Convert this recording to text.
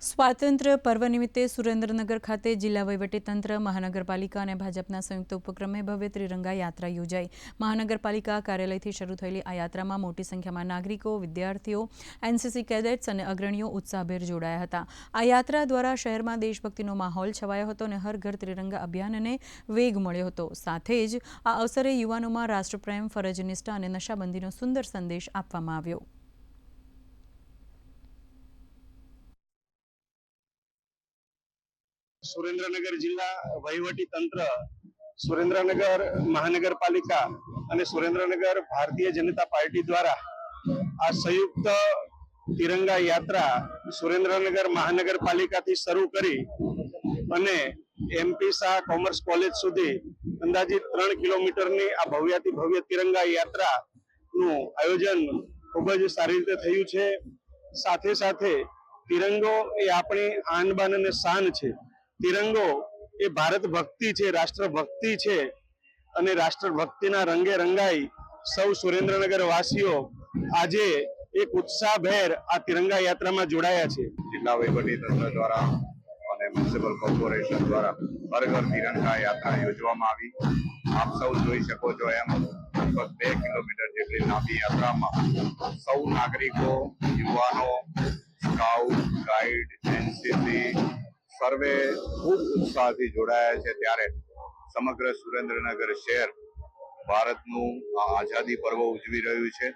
સ્વાતંત્ર્ય પર્વ નિમિત્તે સુરેન્દ્રનગર ખાતે જિલ્લા વહીવટીતંત્ર, મહાનગરપાલિકા અને ભાજપના સંયુક્ત ઉપક્રમે ભવ્ય ત્રિરંગા યાત્રા યોજાઈ। મહાનગરપાલિકા કાર્યાલયથી શરૂ થયેલી આ યાત્રામાં મોટી સંખ્યામાં નાગરિકો, વિદ્યાર્થીઓ, એનસીસી કેડેટ્સ અને અગ્રણીઓ ઉત્સાહભેર જોડાયા હતા। આ યાત્રા દ્વારા શહેરમાં દેશભક્તિનો માહોલ છવાયો હતો અને હર ઘર ત્રિરંગા અભિયાનને વેગ મળ્યો હતો। સાથે જ આ અવસરે યુવાનોમાં રાષ્ટ્રપ્રેમ, ફરજનિષ્ઠા અને નશાબંધીનો સુંદર સંદેશ આપવામાં આવ્યો। સુરેન્દ્રનગર જિલ્લા વહીવટી તંત્ર, સુરેન્દ્રનગર મહાનગરપાલિકા અને સુરેન્દ્રનગર ભારતીય જનતા પાર્ટી દ્વારા આ સંયુક્ત તિરંગા યાત્રા સુરેન્દ્રનગર મહાનગરપાલિકાથી શરૂ કરી અને એમપી શાહ કોમર્સ કોલેજ સુધી અંદાજિત 3 કિલોમીટરની આ ભવ્યાતિ ભવ્ય તિરંગા યાત્રાનું આયોજન ખૂબ જ સારી રીતે થયું છે। સાથે સાથે તિરંગો એ આપણી આન બાન અને શાન છે। તિરંગો એ ભારત ભક્તિ છે, રાષ્ટ્રભક્તિ છે અને રાષ્ટ્રભક્તિના રંગે રંગાઈ સૌ સુરેન્દ્રનગર વાસીઓ આજે એક ઉત્સાહભેર આ તિરંગા યાત્રામાં જોડાયા છે। જિલ્લા વહીવટી તંત્ર દ્વારા અને મ્યુનિસિપલ કોર્પોરેશન દ્વારા હર ઘર તિરંગા યાત્રા યોજવામાં આવી। આપ સૌ જોઈ શકો છો એમ લગભગ 2 કિલોમીટર જેટલી લાંબી યાત્રામાં સૌ નાગરિકો, યુવાનો, સ્કાઉટ, ગાઈડ, એનસીસી સર્વે ખૂબ ઉત્સાહથી જોડાયા છે। ત્યારે સમગ્ર સુરેન્દ્રનગર શહેર ભારતનું આઝાદી પર્વ ઉજવી રહ્યું છે।